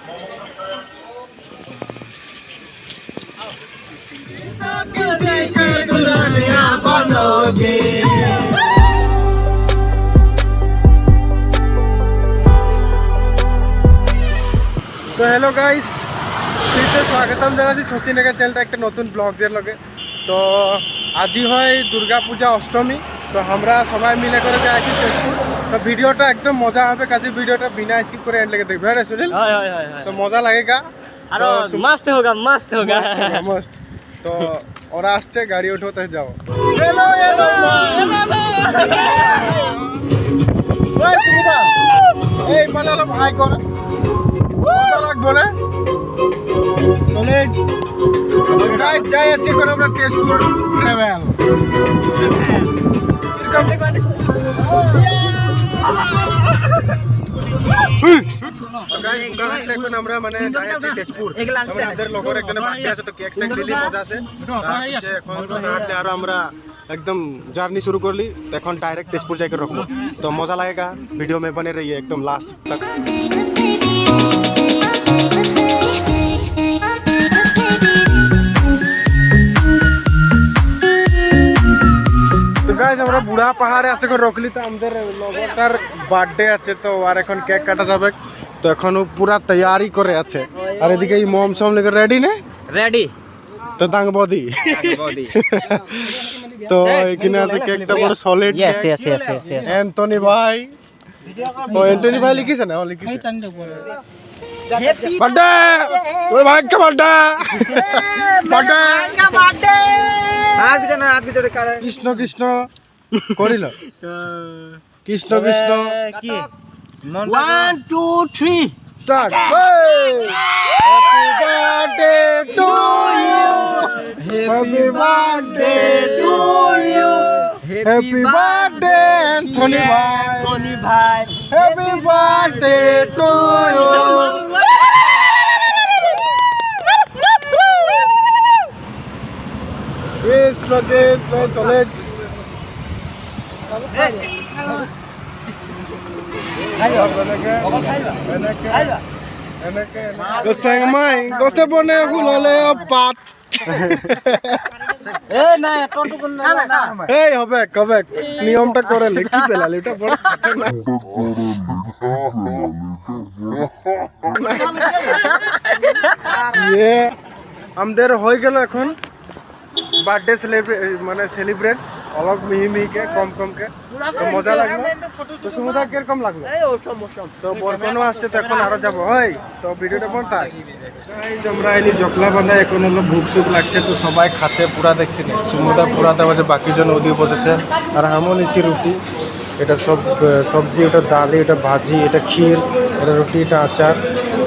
तो hello guys, फिर से स्वागतम জানাচ্ছি সচিন এর চ্যানেলটা একটা নতুন ব্লগের লগে। তো আজি হয় দুর্গা পূজা অষ্টমী। তো আমরা সবাই মিলে করে যাচ্ছি তেজপুর। তো ভিডিওটা একদম মজা হবে, কাজে ভিডিওটা বিনা স্কিপ করে এন্ড লেগে দেখবে। হ্যাঁ সুনীল, তো মজা লাগেগা আর মস্ত হোগা মস্ত হোগা মস্ত। তো ওরা আসছে, গাড়ি উঠোতে যাও। हेलो हेलो ওই সুমিতা, এই বানালো ভাই কর মজা লাগবে না? বলে গাইস যাই আছে কোন আমরা তেজপুর ট্রাভেল এখন আমরা মানে যাই আছি তেজপুর। আমাদের লগর একজনের বার্থডে আছে, তো কেক সেক দিলি মজা আছে। এখন হাঁটলে আর আমরা एकदम जर्नी शुरू कर ली। तो এখন डायरेक्ट तेजपुर जाकर रखो, तो मजा लगेगा। वीडियो में बने रहिए एकदम लास्ट तक। তো গাইস আমরা বুড়া পাহাড়ে আছে করে রকলি। তো আমাদের লগরটার বার্থডে আছে, তো আর এখন কেক কাটা যাবে। তো এখন পুরা তৈয়ারি করে আছে। আর এদিকে এই মম সম লেগে রেডি না? রেডি তো দাং বডি তো এখানে আছে কেকটা বড় solid. Yes yes yes yes yes Antony ভাই, ও অ্যান্টনি ভাই লিখিছে না? ও লিখিছে হ্যাপি বার্থডে ওই ভাই কা বার্থডে বার্থডে কা বার্থডে। হাত বিজনে কারে কৃষ্ণ কৃষ্ণ করিল কৃষ্ণ কৃষ্ণ কি 1 2 3 start. Happy birthday to you, happy birthday to you, happy birthday Antony ভাই, happy birthday to you. Yes, Rajesh, চলে গছে বনে হুললে পাত। এই হবে কবে নিয়মটা করে লিখি পেলালি, ওটা বড় আমাদের হয়ে গেল এখন বার্থডে মানে সেলিব্রেট অলপ মিহি মিহিকে কম কমকে। তো মজা লাগলো। তো সুমুদা কিরকম লাগলো? তো বরকনও আসছে, তো এখন আরো যাবো। হয় তো ভিডিওটা কোন তাই আমরা এলি জকলা বান্ধা। এখন হলো ভুক সুখ লাগছে, তো সবাই খাচ্ছে পুরা দেখছি না। সুমুদা পুরা দেওয়া, বাকি জন ওদিকে বসেছে। আর আমও নিচ্ছি রুটি, এটা সব সবজি, এটা ডালি, এটা ভাজি, এটা ক্ষীর, এটা রুটি, এটা আচার।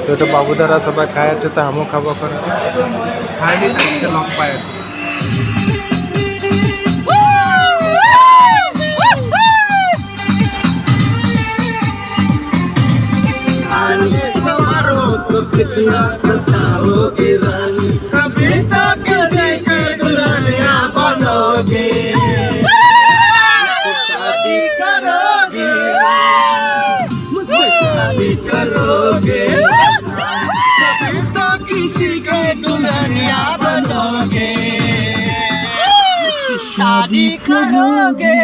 তো এটা বাবুদারা সবাই খাই আছে, তো আমও খাবো করে খাইনি লক পাই আছে। कितना सताओगे रानी, कभी तो किसी की दुल्हनिया बनोगे, शादी करोगे मुझसे, शादी करोगे, कभी तो किसी की दुल्हनिया बनोगे, शादी करोगे।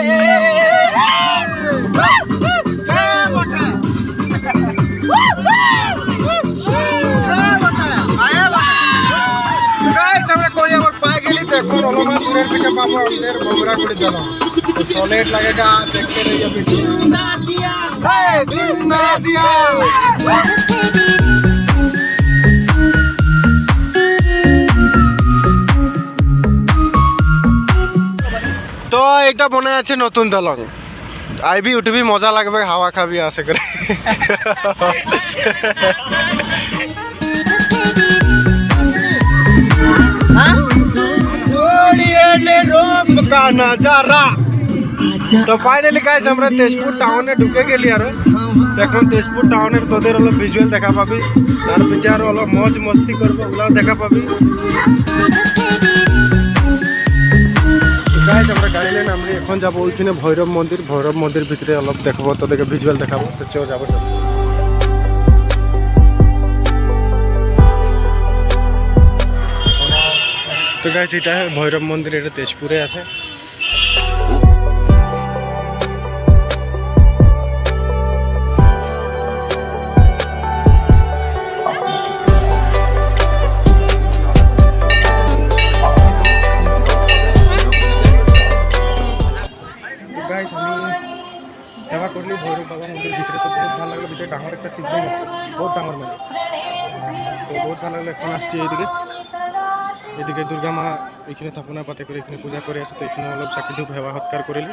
এখন অলপমান দূরের দিকে পাবো আমাদের বগুড়া করে চলো। তো সলিড লাগেগা, দেখতে রইয়া ভিডিও। তো এটা মনে আছে নতুন দলং, আইবি উঠবি, মজা লাগবে, হাওয়া খাবি আসে করে। का नजारा। तो फाइनली गाइस আমরা তেজপুর টাউনে ঢুকে গেলি। আর এখন তেজপুর টাউনের তোদের হলো ভিজুয়াল দেখা পাবি, আর বিচার হলো মজ মস্তি করবো, ওগুলো দেখা পাবি। গাইস আমরা গাড়ি নিয়ে নামলি, এখন যাবো ওইখানে ভৈরব মন্দির ভিতরে অলপ দেখাবো, তোদেরকে ভিজুয়াল দেখাবো। তো চলো যাবো। গাইস এটা ভৈরব মন্দির, এটা তেজপুরে আছে। গাইস আমি সেবা করলি ভৈরব বাবা মন্দির ভিতরে, তো বহুত ভালো লাগলো। ভিতরে ডাঙর একটা শিবলিঙ্গ আছে, বহুত ডাঙর মানে, তো বহুত ভালো লাগলো। এখন আসছি এদিকে দুর্গা মা এখানে স্থাপনা পাতে করে এখানে পূজা করে আছে, তো এখানে অলপ সাক্ষী ধূপ হেবা হৎকার করিলি।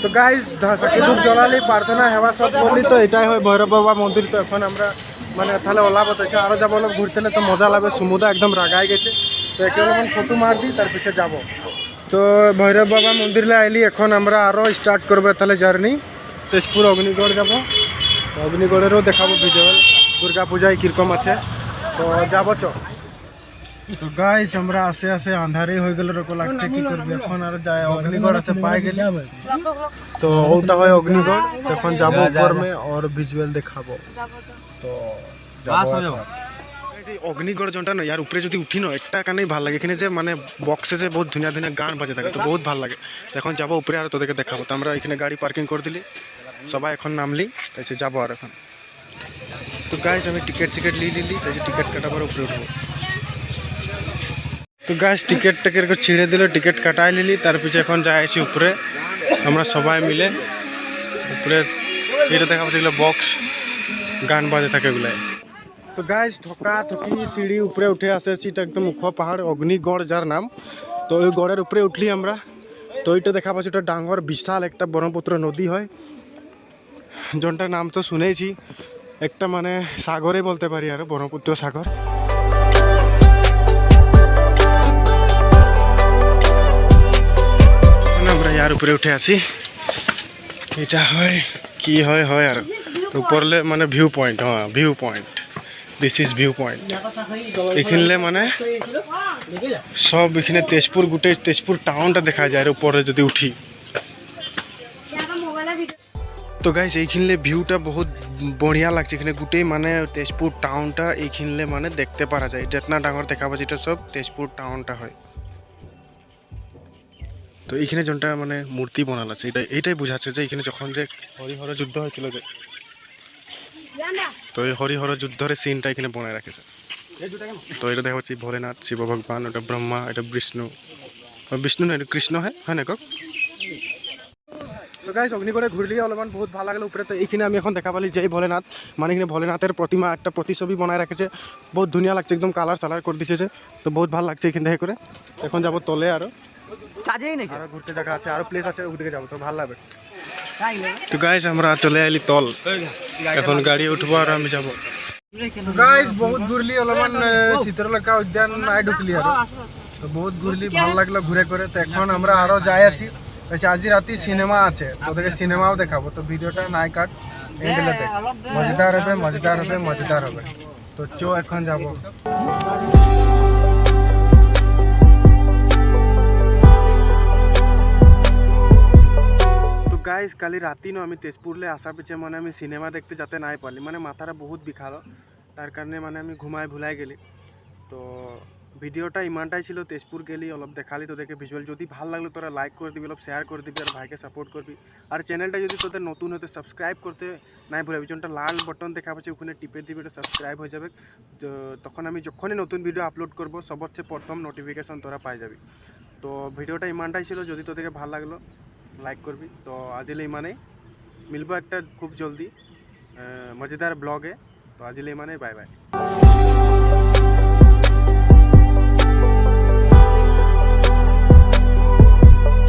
তো গাইজ সাক্ষী ধূপ জ্বলালি, প্রার্থনা হেবা সব করলি, তো এটাই হয় ভৈরব বাবা মন্দির। তো এখন আমরা মানে তাহলে ওলা বতেছে আরও যাবো অলপ ঘুরতে, তো মজা লাগবে। সমুদ্র একদম রাগাই গেছে, তো একে অলপ ফটো মার দিই, তার পিছিয়ে যাবো। তো ভৈরব বাবা মন্দিরে আইলি, এখন আমরা আরও স্টার্ট করবো তাহলে জার্নি। তেজপুর অগ্নিগড় যাবো, অগ্নিগড়েরও দেখাবো ভিজুয়াল, দুর্গা পূজায় কীরকম আছে, তো যাবো চ। তো গাইস আমরা আসে আসে আন্ধারে হয়ে গেল, রকম লাগছে, কি করবি এখন আর যায়। অগ্নিগড় আছে পাই গেলি, তো ওটা হয় অগ্নিগড়। এখন যাবো উপর মে और ভিজুয়াল দেখাবো, তো অগ্নিগড় যেটা না ইয়ার উপরে যদি উঠি না একটা কানেই ভাল লাগে। এখানে যে মানে বক্সে যে বহুত ধুনিয়া ধুনিয়া গান বাজে থাকে, তো বহুত ভাল লাগে। তো এখন যাবো উপরে আর তোদেরকে দেখাবো। তো আমরা এখানে গাড়ি পার্কিং করে দিলি, সবাই এখন নামলি, তাই যাবো আর এখন। তো গাইস আমি টিকিট লিলি, তাই টিকিট কাটাবার উপরে উঠবো। তো গাইস টিকিট ছিঁড়ে দিল, টিকিট কাটাই লিলি, তার পিছে এখন যাই আছি উপরে আমরা সবাই মিলে। উপরে এটা দেখা পাচ্ছি এগুলো বক্স গান বাজে থাকে এগুলাই। তো গাইস ঠকা ঠকি সিঁড়ি উপরে উঠে আসেছি, এটা একদম মুখ পাহাড় অগ্নিগড় যার নাম। তো ওই গড়ের উপরে উঠলি আমরা। তো ওইটা দেখা পাচ্ছি ওটা ডাঙর বিশাল একটা ব্রহ্মপুত্র নদী হয়, জনটার নাম তো শুনেছি, একটা মানে সাগরে বলতে পারি আর ব্রহ্মপুত্র সাগর। আমরা ইয়ার উপরে উঠে আছি, এটা হয় কি হয় আর উপরলে মানে ভিউ পয়েন্ট। হ্যাঁ view point, this is view point. এখানে মানে সব এখানে তেজপুর গোটে তেজপুর টাউনটা দেখা যায় উপরে যদি উঠি। তো গাইস এইখানে ভিউটা বহুত বঢ়িয়া লাগছে, এখানে গোটেই মানে তেজপুর টাউনটা এইখানে মানে দেখতে পারা যায়। যেতনা ডাঙর দেখা পাচ্ছে এটা সব তেজপুর টাউনটা হয়। তো এইখানে যেটা মানে মূর্তি বনাল আছে, এইটাই বোঝাচ্ছে যে এখানে যখন যে হরিহর যুদ্ধ হয়েছিল যে, তো এই হরিহর যুদ্ধের সিনটা এখানে বনায় রাখেছে। তো এটা দেখা হচ্ছে ভোলেনাথ শিব ভগবান, এটা ব্রহ্মা, এটা বিষ্ণু না, এটা কৃষ্ণ হ্যাঁ না কক। তো গাইস অগ্নিগড়ে ঘুরলি অলপমান বহুত ভালো লাগলো উপরে। তো এইখানে আমি এখন দেখা পালি যে ভোলেনাথ, মানে এখানে ভোলেনাথের প্রতিমা একটা প্রতিছবি বানায় রাখেছে, বহুত ধুনিয়া লাগছে, একদম কালার সালার করে দিয়েছে, তো বহুত ভালো লাগছে এখান থেকে করে। এখন যাবো তলে আরো আরো ঘুরতে জায়গা আছে, আরো প্লেস আছে, ওদিকে যাবো, তো ভালো লাগবে। তো গাইস আমরা চলে আইলি তল, এখন গাড়ি উঠবো আর আমি যাবো। গাইস বহুত ঘুরলি অলপমান চিত্রলেখা উদ্যান নাই ঢুকলি আর, তো বহুত ঘুরলি ভালো লাগলো ঘুরে করে। তো এখন আমরা আরো যাই আছি, আজ রাতে সিনেমা আছে, তোদেরকে সিনেমাও দেখাবো। তো ভিডিওটা নাই কাট, এন্ডলে দেখ, মজাদার হবে। তো চো এখন যাবো। তো গাইস কালি রাতি নো আমি তেজপুরলে আসা পিছে মানে আমি সিনেমা দেখতে যাতে নাই পারলি, মানে মাথাটা বহুত বিখালো, তার কারণে মানে আমি ভুলাই গেলি। তো ভিডিওটা ইমানটাই ছিল, তেজপুর গেলি অলপ দেখালি তোদেরকে ভিজুয়াল। যদি ভালো লাগলো তোরা লাইক করে দিবি, অলপ শেয়ার করে দিবি, আর ভাইকে সাপোর্ট করবি। আর চ্যানেলটা যদি তোদের নতুন হতে সাবস্ক্রাইব করতে নাই ভুলাবি, যেটা লাল বটন দেখা পাচ্ছি ওখানে টিপে দিবি, এটা সাবস্ক্রাইব হয়ে যাবে। তখন আমি যখনই নতুন ভিডিও আপলোড করবো সবচেয়ে প্রথম নোটিফিকেশন তোরা পাই যাবি। তো ভিডিওটা ইমানটাই ছিল, যদি তোদেরকে ভালো লাগলো লাইক করবি। তো আজিলে ইমানেই, মিলবো একটা খুব জলদি মজাদার ব্লগে। তো আজিলে ইমানেই, বাই বাই।